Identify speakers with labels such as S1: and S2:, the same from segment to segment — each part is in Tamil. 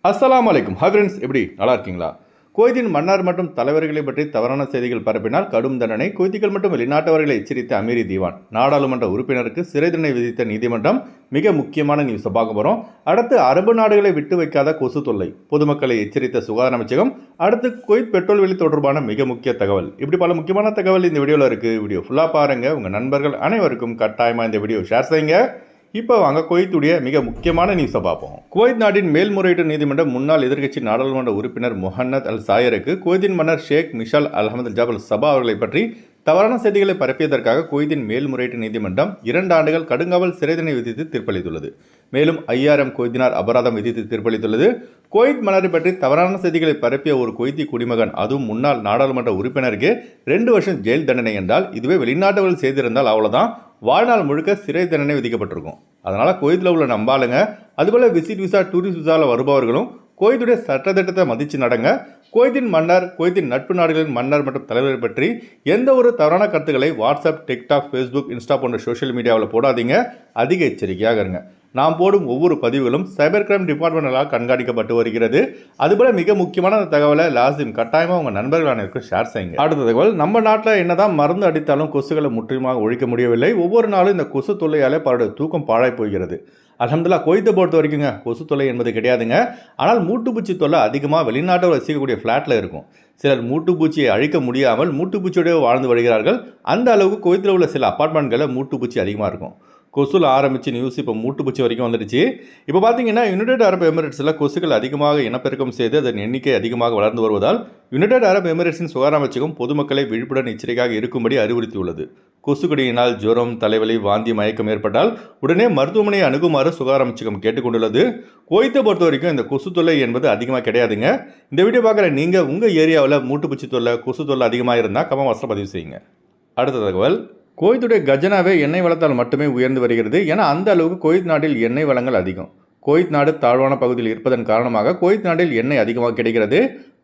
S1: அஸ்ஸலாமு அலைக்கும். ஹாய் ஃப்ரெண்ட்ஸ், எப்படி நல்லா இருக்கீங்களா? குவைத்தின் மன்னர் மற்றும் தலைவர்களை பற்றி தவறான செய்திகள் பரப்பினால் கடும் தண்டனை. குவைத்திகள் மற்றும் வெளிநாட்டவர்களை எச்சரித்த அமீரி தீவான். நாடாளுமன்ற உறுப்பினருக்கு சிறை தண்டனை விதித்த நீதிமன்றம். மிக முக்கியமான நியூஸை பார்க்க போகிறோம். அடுத்து அரபு நாடுகளை விட்டு வைக்காத கொசு தொல்லை, பொதுமக்களை எச்சரித்த சுகாதார அமைச்சகம். அடுத்து குவைத் பெட்ரோல் விலை தொடர்பான மிக முக்கிய தகவல். இப்படி பல முக்கியமான தகவல் இந்த வீடியோவில் இருக்குது. வீடியோ ஃபுல்லாக பாருங்கள். உங்கள் நண்பர்கள் அனைவருக்கும் கட்டாயமாக இந்த வீடியோ ஷேர் செய்யுங்க. இப்போ வாங்க குவைத்துடைய மிக முக்கியமான நியூஸை பார்ப்போம். குவைத் நாட்டின் மேல்முறையீட்டு நீதிமன்றம் முன்னாள் எதிர்க்கட்சி நாடாளுமன்ற உறுப்பினர் முஹன்னத் அல் சாயருக்கு குவைத்தின் மன்னர் ஷேக் மிஷால் அல் ஜபல் சபா அவர்களை பற்றி தவறான செய்திகளை பரப்பியதற்காக குவைத்தின் மேல்முறையீட்டு நீதிமன்றம் 2 ஆண்டுகள் கடுங்காவல் சிறை தண்டனை விதித்து தீர்ப்பளித்துள்ளது. மேலும் 5000 குவைத் தினார் அபராதம் விதித்து தீர்ப்பளித்துள்ளது. குவைத் மன்னரை பற்றி தவறான செய்திகளை பரப்பிய ஒரு குவைத்தி குடிமகன், அதுவும் முன்னாள் நாடாளுமன்ற உறுப்பினருக்கு 2 வருஷம் ஜெயில் தண்டனை என்றால், இதுவே வெளிநாட்டவர்கள் செய்திருந்தால் அவ்வளோதான், வாழ்நாள் முழுக்க சிறை தண்டனை விதிக்கப்பட்டிருக்கும். அதனால் குவைத்தில் உள்ள நம்பாளுங்க, அதுபோல் விசிட் விசா, டூரிஸ்ட் விசாவில் வருபவர்களும் குவைத்துடைய சட்டத்திட்டத்தை மதித்து நடங்க. குவைத்தின் மன்னர், குவைத்தின் நட்பு நாடுகளின் மன்னர் மற்றும் தலைவரை பற்றி எந்த ஒரு தவறான கருத்துக்களை வாட்ஸ்அப், டிக்டாக், ஃபேஸ்புக், இன்ஸ்டா போன்ற சோஷியல் மீடியாவில் போடாதீங்க. அதிக எச்சரிக்கையாக இருங்க. நாம் போடும் ஒவ்வொரு பதிவுகளும் சைபர் கிரைம் டிபார்ட்மெண்டால் கண்காணிக்கப்பட்டு வருகிறது. அதுபோல் மிக முக்கியமான தகவலை லாசிம் கட்டாயமாக உங்கள் நண்பர்கள் அனைவருக்கும் ஷேர் செய்யுங்க. அடுத்த தகவல், நம்ம நாட்டில் என்னதான் மருந்து அடித்தாலும் கொசுகளை முற்றிலுமாக ஒழிக்க முடியவில்லை. ஒவ்வொரு நாளும் இந்த கொசு தொல்லையாலே பலருடைய தூக்கம் பாழாய் போகிறது. அல்ஹம்துலில்லாஹ், குவைத்தை பொறுத்த வரைக்குங்க கொசு தொல்லை என்பது கிடையாதுங்க. ஆனால் மூட்டுப்பூச்சி தொல்லை அதிகமாக வெளிநாட்டில் வசிக்கக்கூடிய ஃப்ளாட்டில் இருக்கும். சிலர் மூட்டுப்பூச்சியை அழிக்க முடியாமல் மூட்டுப்பூச்சியோட வாழ்ந்து வருகிறார்கள். அந்த அளவுக்கு குவைத்தில் உள்ள சில அப்பார்ட்மெண்ட்களில் மூட்டுப்பூச்சி அதிகமாக இருக்கும். கொசுல ஆரம்பித்து நியூஸ் இப்போ மூட்டுப்பூச்சி வரைக்கும் வந்துடுச்சு. இப்போ பார்த்தீங்கன்னா யுனைடெட் அரபு எமிரேட்ஸில் கொசுக்கள் அதிகமாக இனப்பெருக்கம் செய்து அதன் எண்ணிக்கை அதிகமாக வளர்ந்து வருவதால் யுனைடெட் அரபு எமிரேட்ஸின் சுகாதார அமைச்சகம் பொதுமக்களை விழிப்புடன் எச்சரிக்கையாக இருக்கும்படி அறிவுறுத்தியுள்ளது. கொசுக்கடியினால் ஜுரம், தலைவலி, வாந்தி, மயக்கம் ஏற்பட்டால் உடனே மருத்துவமனையை அணுகுமாறு சுகாதார அமைச்சகம் கேட்டுக்கொண்டுள்ளது. குவைத்தை பொறுத்த வரைக்கும் இந்த கொசு தொல்லை என்பது அதிகமாக கிடையாதுங்க. இந்த வீடியோ பார்க்குற நீங்கள் உங்கள் ஏரியாவில் மூட்டுப்பூச்சி தொல்லை, கொசு தொல்லை அதிகமாக இருந்தால் கமெண்ட் பாக்ஸில் பதிவு செய்யுங்க. அடுத்த தகவல், குவைத்துடைய கஜனாவே எண்ணெய் வளத்தால் மட்டுமே உயர்ந்து வருகிறது. ஏன்னா அந்த அளவுக்கு குவைத் நாட்டில் எண்ணெய் வளங்கள் அதிகம். குவைத் நாடு தாழ்வான பகுதியில் இருப்பதன் காரணமாக குவைத் நாட்டில் எண்ணெய் அதிகமாக கிடைக்கிறது.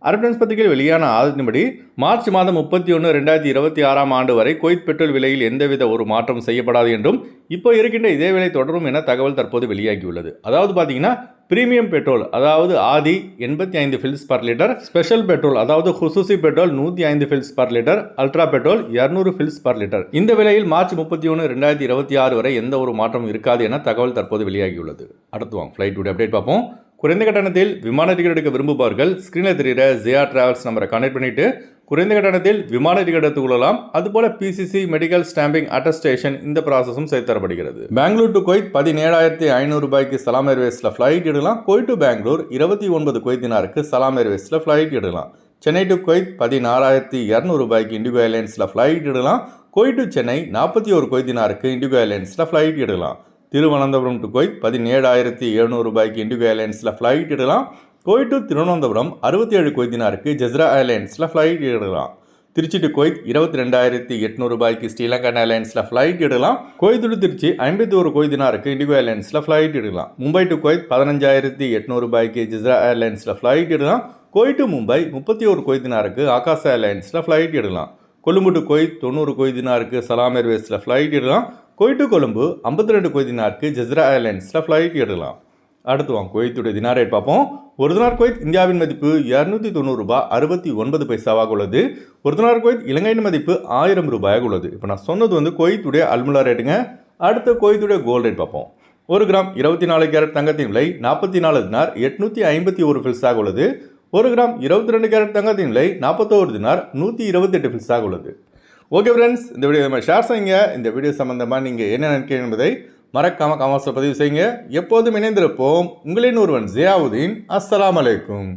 S1: அரபு டைம்ஸ் பத்திரிகையில் வெளியான ஆதாரத்தின்படி மார்ச் மாதம் 31, 2026 வரை குவைத் பெட்ரோல் விலையில் எந்தவித ஒரு மாற்றம் செய்யப்படாது என்றும் இப்போ இருக்கின்ற இதே விலை தொடரும் என தகவல் தற்போது வெளியாகியுள்ளது. அதாவது பார்த்தீங்கன்னா பிரீமியம் பெட்ரோல், அதாவது ஆதி 85 fils per litre, special petrol அதாவது ஹுசூசி petrol 105 fils per litre, ultra petrol 200 fils per litre. இந்த விலையில் மார்ச் 31, 2026 வரை எந்த ஒரு மாற்றம் இருக்காது என தகவல் தற்போது வெளியாகியுள்ளது. அடுத்து வாங்க ஃப்ளைட் அப்டேட் பார்ப்போம். குறைந்த கட்டணத்தில் விமான டிக்கெட் எடுக்க விரும்புபவர்கள் ஸ்க்ரீனில் தெரிகிற ஜியா டிராவல்ஸ் நம்பரை கனெக்ட் பண்ணிவிட்டு குறைந்த கட்டணத்தில் விமான டிக்கெட் எடுத்துக் கொள்ளலாம். அதுபோல பிசிசி, மெடிக்கல் ஸ்டாம்பிங், அட்டஸ்டேஷன் இந்த ப்ராசஸும் செய்து தரப்படுகிறது. பெங்களூர் டு குவைத் 17,500 ரூபாய்க்கு சலாம் ஏர்வேஸில் ஃப்ளைட் எடுக்கலாம். குவைத் டு பெங்களூர் 29 குவைத் தினாருக்கு சலாம் ஏர்வேஸில் ஃப்ளைட் எடுக்கலாம். சென்னை டு குவைத் 16,200 ரூபாய்க்கு இண்டிகோ ஏர்லைன்ஸில் ஃப்ளைட் எடுக்கலாம். குவைத் டு சென்னை 41 குவைத் தினாருக்கு இண்டிகோ ஏர்லைன்ஸில் ஃப்ளைட் எடுக்கலாம். திருவனந்தபுரம் டு குவைத் 17,700 ரூபாய்க்கு இண்டிகோ ஏர்லைன்ஸில் ஃப்ளைட் எடுக்கலாம். குவைத் டு திருவனந்தபுரம் 67 குவைத் தினாருக்கு ஜஸ்ரா ஏர்லைன்ஸில் ஃப்ளைட் எடுக்கலாம். திருச்சி டு குவைத் 22,800 ரூபாய்க்கு ஸ்ரீலங்கன் ஏர்லைன்ஸில் ஃப்ளைட் எடுக்கலாம். குவைத் டு திருச்சி 51 குவைத் தினாருக்கு இண்டிகோ ஏர்லைன்ஸில் ஃப்ளைட் எடுக்கலாம். மும்பை டு குவைத் 15,800 ரூபாய்க்கு ஜஸ்ரா ஏர்லைன்ஸில் ஃப்ளைட் எடுக்கலாம். குவைத் டு மும்பை 31 குவைத் தினாருக்கு ஆகாஷ் ஏர்லைன்ஸில் ஃப்ளைட் எடுக்கலாம். கொழும்பு டு குவைத் 90 குவைத் தினாருக்கு சலாம் ஏர்வேஸில் ஃப்ளைட் எடுக்கலாம். குவைத் டு கொழும்பு 52 குவைத் தினாருக்கு ஜஸ்ரா ஏர்லைன்ஸில் ஃப்ளைட் எடுக்கலாம். அடுத்து வாங்க குவைத்துடைய தினார் ரேட் பார்ப்போம். ஒரு தினார் குவைத் இந்தியாவின் மதிப்பு 290 ரூபாய் 69 பைசாவாக உள்ளது. ஒரு தினார் குவைத் இலங்கையின் மதிப்பு 1000 ரூபாயாக உள்ளது. இப்போ நான் சொன்னது குவைத்துடைய அல்முலா ரேட்டுங்க. அடுத்து குவைத்துடைய கோல்டு ரேட் பார்ப்போம். 1 கிராம் 24 கேரட் தங்கத்தின் விலை 44 தினார் 851 ஃபில்ஸாக உள்ளது. 1 கிராம் 22 கேரட் தங்கத்தின் விலை 41 தினார் 128 ஃபில்ஸாக உள்ளது. ஓகே ஃப்ரெண்ட்ஸ், இந்த வீடியோ நம்ம ஷேர் செய்யுங்க. இந்த வீடியோ சம்பந்தமாக நீங்கள் என்ன நினைக்கிறீங்க என்பதை மறக்காமல் கமெண்ட்ஸில் பதிவு செய்யுங்க. எப்போதும் இணைந்திருப்போம். உங்களின் ஒருவன் ஜியாவுதீன். அஸ்ஸலாமு அலைக்கும்.